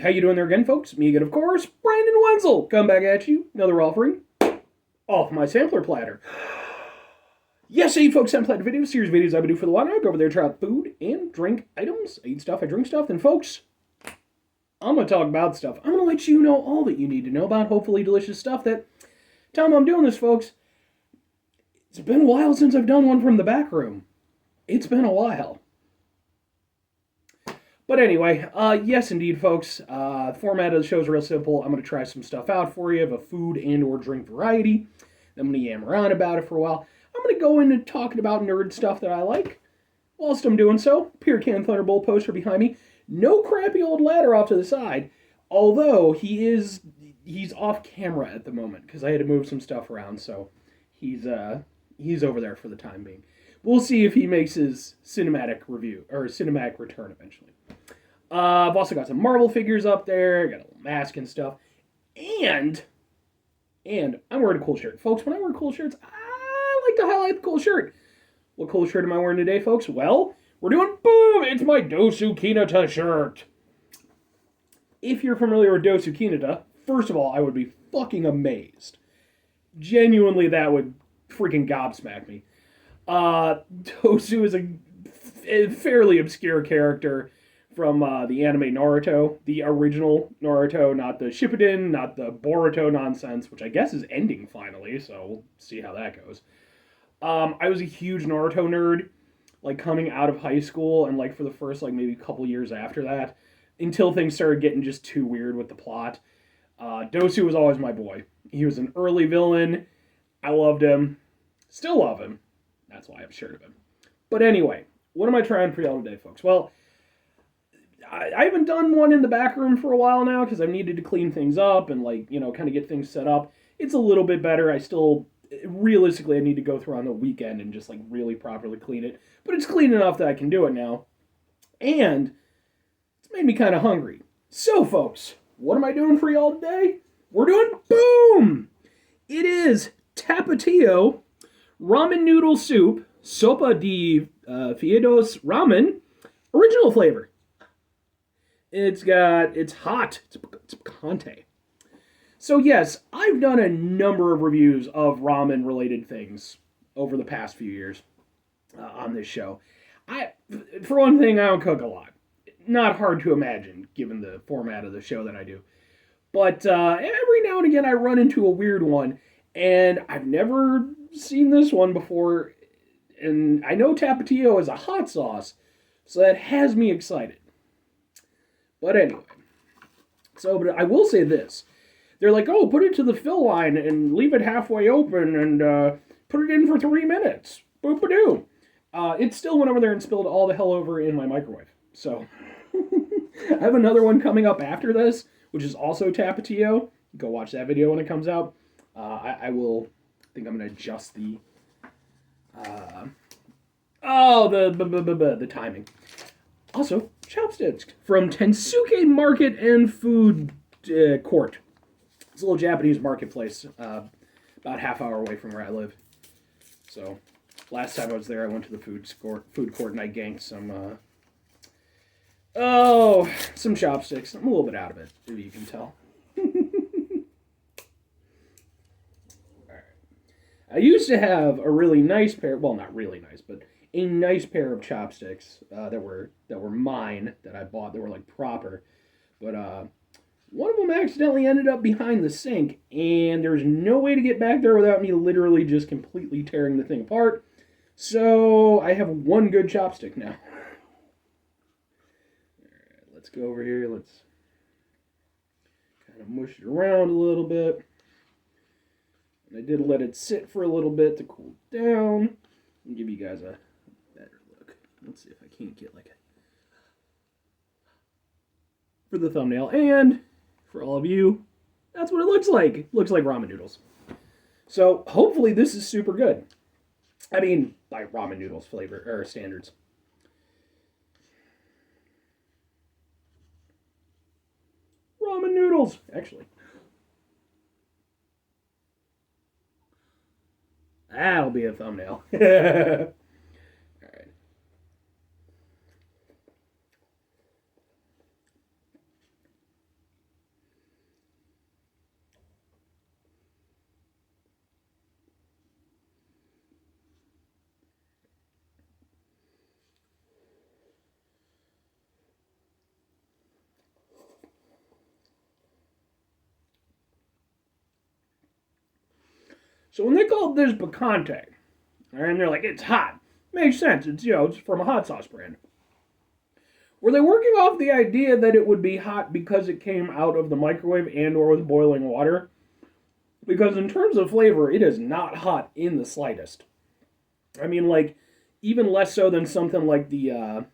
How you doing there again, folks? Me again, of course, Brandon Wenzel. Come back at you. Another offering off my sampler platter. Yes, hey folks, I'm Platter videos, series videos I've been doing for the while now. I go over there, try out food and drink items. I eat stuff, I drink stuff. Then, folks, I'm going to talk about stuff. I'm going to let you know all that you need to know about hopefully delicious stuff that... Tell them I'm doing this, folks. It's been a while since I've done one from the back room. It's been a while. But anyway, yes, indeed, folks. The format of the show is real simple. I'm going to try some stuff out for you of a food and or drink variety. I'm going to yam around about it for a while. I'm going to go into talking about nerd stuff that I like. Whilst I'm doing so, Pure Can Thunderbolt poster behind me. No crappy old ladder off to the side. Although, he's off camera at the moment because I had to move some stuff around. So, he's over there for the time being. We'll see if he makes his cinematic review, or cinematic return eventually. I've also got some Marvel figures up there, got a little mask and stuff, and I'm wearing a cool shirt. Folks, when I wear cool shirts, I like to highlight the cool shirt. What cool shirt am I wearing today, folks? Well, we're doing boom! It's my Dosu Kinata shirt. If you're familiar with Dosu Kinata, first of all, I would be fucking amazed. Genuinely, that would freaking gobsmack me. Dosu is a fairly obscure character from the anime Naruto, the original Naruto, not the Shippuden, not the Boruto nonsense, which I guess is ending finally, so we'll see how that goes. I was a huge Naruto nerd, like coming out of high school, and like for the first like maybe couple years after that, until things started getting just too weird with the plot. Dosu was always my boy. He was an early villain. I loved him. Still love him. That's why I have a shirt of him. But anyway, what am I trying for y'all today, folks? Well, I haven't done one in the back room for a while now because I've needed to clean things up and, like, you know, kind of get things set up. It's a little bit better. Realistically, I need to go through on the weekend and just, like, really properly clean it. But it's clean enough that I can do it now. And it's made me kind of hungry. So, folks, what am I doing for y'all today? We're doing boom! It is Tapatio ramen noodle soup, sopa di fideos ramen, original flavor. It's hot. It's picante. So yes, I've done a number of reviews of ramen-related things over the past few years on this show. For one thing, I don't cook a lot. Not hard to imagine, given the format of the show that I do. But every now and again, I run into a weird one, and I've never seen this one before. And I know Tapatio is a hot sauce, so that has me excited. But anyway, but I will say this. They're like, oh, put it to the fill line and leave it halfway open and put it in for 3 minutes. Boop-a-doo. It still went over there and spilled all the hell over in my microwave. So, I have another one coming up after this, which is also Tapatio. Go watch that video when it comes out. I think I'm going to adjust the timing. Also, chopsticks from Tensuke Market and Food Court. It's a little Japanese marketplace, about half hour away from where I live. So, last time I was there, I went to the food court and I ganked some chopsticks. I'm a little bit out of it, if you can tell. Alright. I used to have a really nice pair, well, not really nice, but a nice pair of chopsticks that were mine, that I bought, that were like proper. But one of them accidentally ended up behind the sink, and there's no way to get back there without me literally just completely tearing the thing apart. So I have one good chopstick now. Alright, let's go over here. Let's kind of mush it around a little bit. And I did let it sit for a little bit to cool down and give you guys a better look. Let's see if I can't get like a... For the thumbnail, and for all of you, that's what it looks like. It looks like ramen noodles. So, hopefully this is super good. I mean, by ramen noodles flavor, or standards. Ramen noodles, actually. That'll be a thumbnail. Alright. So when they called this picante, and they're like, it's hot, makes sense. It's from a hot sauce brand. Were they working off the idea that it would be hot because it came out of the microwave and or with boiling water? Because in terms of flavor, it is not hot in the slightest. I mean, like even less so than something like the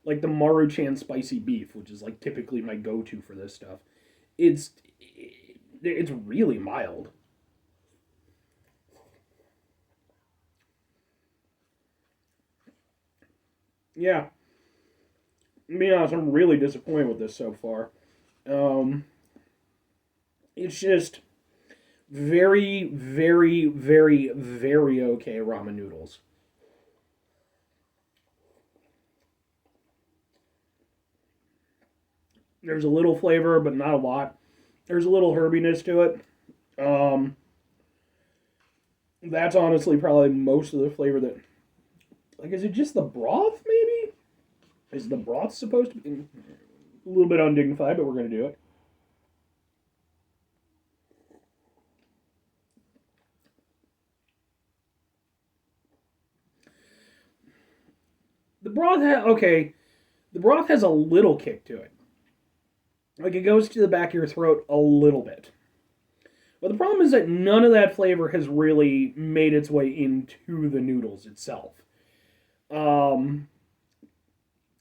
Maruchan spicy beef, which is like typically my go-to for this stuff. It's it's really mild. Yeah, to be honest, I'm really disappointed with this so far. Um, it's just very, very, very, very okay ramen noodles. There's a little flavor, but not a lot. There's a little herbiness to it. Um, that's honestly probably most of the flavor that. Like, is it just the broth? Maybe is the broth supposed to be a little bit undignified, but we're gonna do it. Okay. The broth has a little kick to it. Like it goes to the back of your throat a little bit. But the problem is that none of that flavor has really made its way into the noodles itself. Um,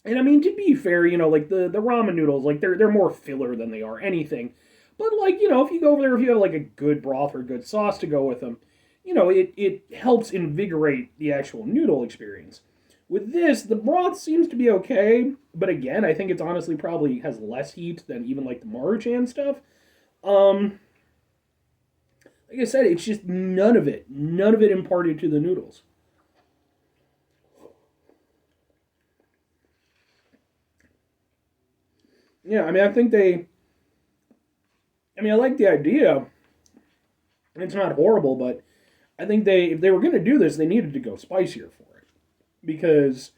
and I mean, to be fair, like the ramen noodles, like they're more filler than they are anything. But like, if you go over there, if you have like a good broth or good sauce to go with them, it helps invigorate the actual noodle experience. With this, the broth seems to be okay, but again, I think it's honestly probably has less heat than even like the Maruchan stuff. Um, like I said, it's just none of it imparted to the noodles. Yeah, I mean, I mean, I like the idea. It's not horrible, but I think if they were going to do this, they needed to go spicier for it because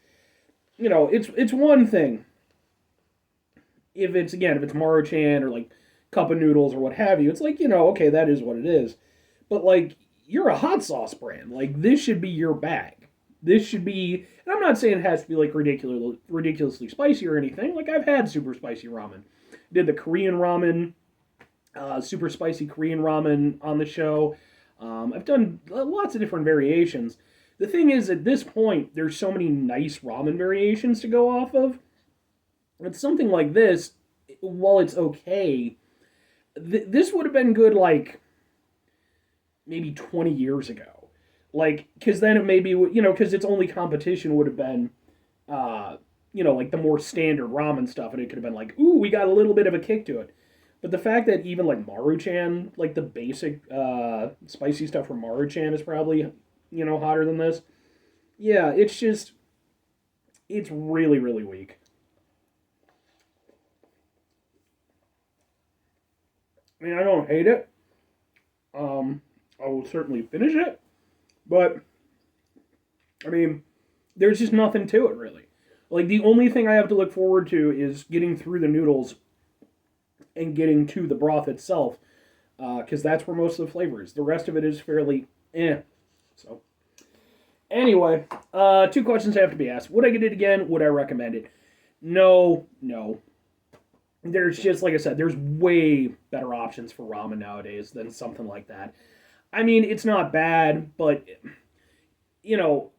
it's one thing if it's Maruchan or like cup of noodles or what have you. It's like okay, that is what it is, but like you're a hot sauce brand, like this should be your bag. This should be, and I'm not saying it has to be like ridiculously spicy or anything. Like I've had super spicy ramen. Did the Korean ramen, super spicy Korean ramen on the show. I've done lots of different variations. The thing is, at this point, there's so many nice ramen variations to go off of. It's something like this, while it's okay, this would have been good like maybe 20 years ago. Like, because then it maybe, because its only competition would have been, like the more standard ramen stuff, and it could have been like, ooh, we got a little bit of a kick to it. But the fact that even like Maruchan, like the basic spicy stuff from Maruchan is probably, hotter than this. Yeah, it's really, really weak. I mean, I don't hate it. Um, I will certainly finish it, but I mean, there's just nothing to it really. Like the only thing I have to look forward to is getting through the noodles and getting to the broth itself, because that's where most of the flavor is. The rest of it is fairly eh. So anyway, two questions have to be asked. Would I get it again? Would I recommend it? No, no. There's just like I said, there's way better options for ramen nowadays than something like that. I mean, it's not bad, but you know,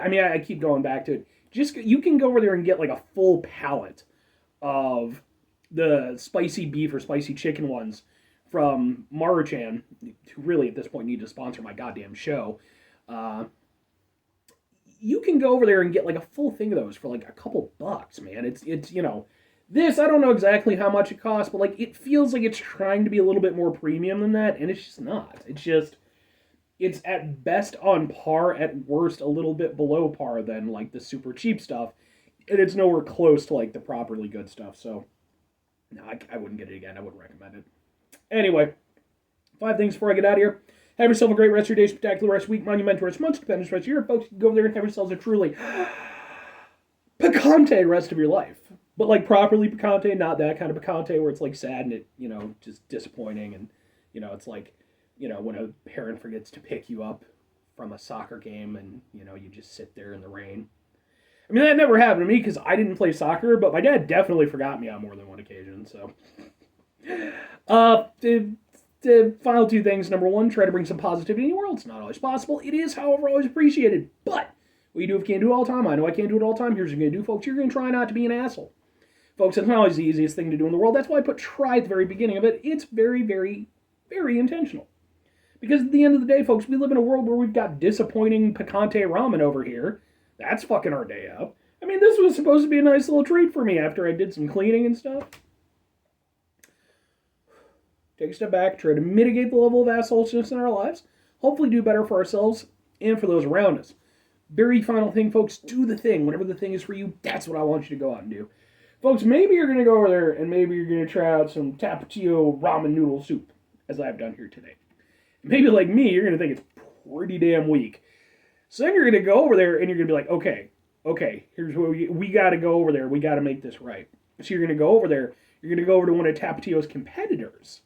I mean, I keep going back to it. Just you can go over there and get like a full pallet of the spicy beef or spicy chicken ones from Maruchan, who really at this point need to sponsor my goddamn show. Uh, you can go over there and get like a full thing of those for like a couple bucks, man. It's this I don't know exactly how much it costs, but like it feels like it's trying to be a little bit more premium than that, and it's just not. It's at best on par, at worst a little bit below par than like the super cheap stuff, and it's nowhere close to like the properly good stuff. So no, I wouldn't get it again. I wouldn't recommend it. Anyway, five things before I get out of here. Have yourself a great rest of your day, spectacular rest of your week, monumental rest, month, stupendous rest of your year, folks. Go over there and have yourselves a truly picante rest of your life. But like properly picante, not that kind of picante where it's like sad and it, just disappointing and, it's like when a parent forgets to pick you up from a soccer game and, you just sit there in the rain. I mean, that never happened to me because I didn't play soccer, but my dad definitely forgot me on more than one occasion, so. The final two things. Number one, try to bring some positivity in the world. It's not always possible. It is, however, always appreciated. But what you do if you can't do it all the time, I know I can't do it all the time. Here's what you're going to do, folks. You're going to try not to be an asshole. Folks, it's not always the easiest thing to do in the world. That's why I put try at the very beginning of it. It's very, very, very intentional. Because at the end of the day, folks, we live in a world where we've got disappointing picante ramen over here. That's fucking our day up. I mean, this was supposed to be a nice little treat for me after I did some cleaning and stuff. Take a step back, try to mitigate the level of assholeness in our lives, hopefully do better for ourselves and for those around us. Very final thing, folks, do the thing. Whatever the thing is for you, that's what I want you to go out and do. Folks, maybe you're going to go over there and maybe you're going to try out some Tapatio ramen noodle soup, as I've done here today. Maybe like me, you're going to think it's pretty damn weak. So then you're going to go over there and you're going to be like, okay, here's what we got to go over there. We got to make this right. So you're going to go over there. You're going to go over to one of Tapatio's competitors.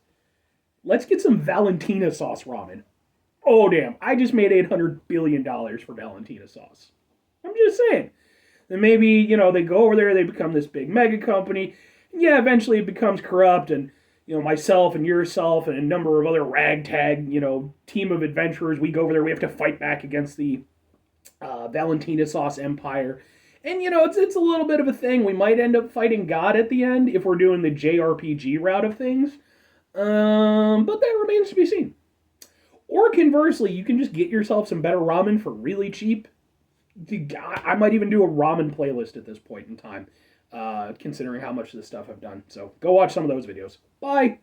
Let's get some Valentina sauce ramen. Oh, damn. I just made $800 billion for Valentina sauce. I'm just saying. Then maybe, they go over there, they become this big mega company. And yeah, eventually it becomes corrupt, and, myself and yourself and a number of other ragtag, team of adventurers, we go over there, we have to fight back against the Valentina sauce empire. And, it's a little bit of a thing. We might end up fighting God at the end if we're doing the JRPG route of things. But that remains to be seen. Or conversely, you can just get yourself some better ramen for really cheap. I might even do a ramen playlist at this point in time, considering how much of this stuff I've done. So go watch some of those videos. Bye!